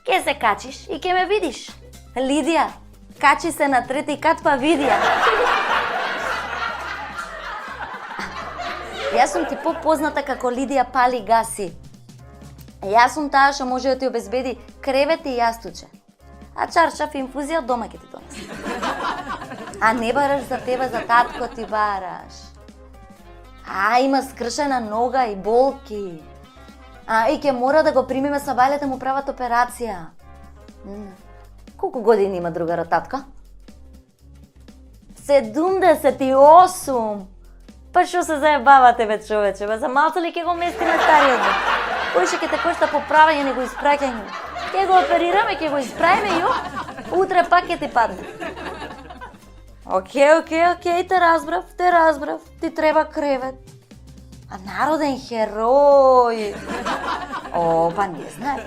Ке се качиш и ке ме видиш. Лидија, качи се на трети кат па види ја. Јас сум ти попозната како Лидија Пали Гаси. Јас сум таа што може да ти обезбеди кревет и јастуче. А чаршаф и инфузија од дома ќе ти донесе. А не бараш за тебе, за татко ти бараш. А има скршена нога и болки. А и ќе мора да го примиме са бајлете му прават операција. Колку години има другарот татко? 78. Па што се заебавате бе човече, бе, за малце ли ќе го местиме стариот бе? Кој ќе те кошта поправање, него испраќање? Ќе го оперираме, ќе го исправиме јо, утре пак ќе ти падне. Океј, те разбрав, ти треба кревет. А народен херој. О, па не знаеш,